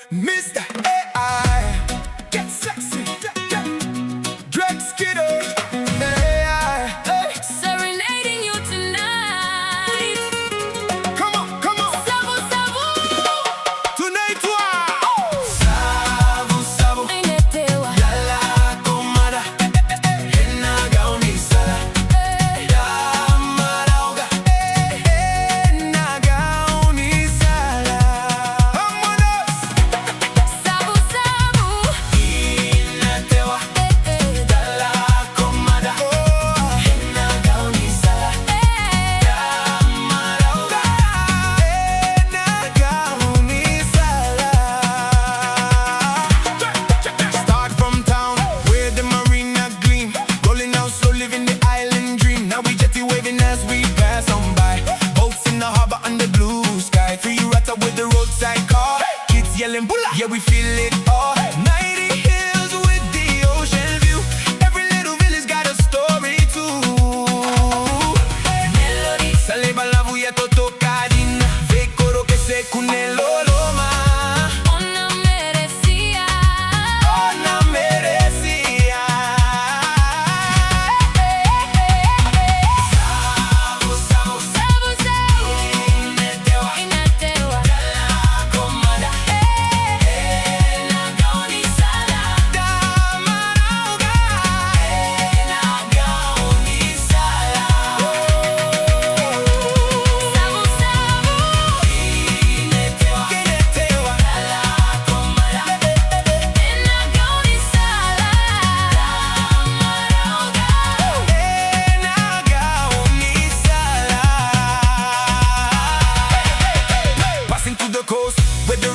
Mr. AI, get sexy, Drake Skidder, AI, hey. Serenading you tonight. Come on, come on. Savusavu. Natewa. Savusavu. Natewa. Dala komada. Enagaonisa. Damarauga. Enagaonisa. Vámonos. Savusavu. Natewa. Dala komada. Enagaonisa. Damarauga. Enagaonisa. Start from town, where the marina gleam. Rolling out slow, living the island dream. Now we jetty waving as we pass on by. Boats in the harbor under blue sky. Three rats with the roadside car. Kids yelling bula, yeah we feel it all. 90 hills with the ocean view. Every little village got a story too. Melody, sale balavu ya toto kadina. Ve coro que se cune loloma. Ona merecia. Ona merecia. Savusavu. Savusavu. Natewa. Natewa. Komada. Enagaonizada. Damarauga. Enagaonizada. Savusavu. Natewa. Komada. Enagaonizada. Passing through the coast where the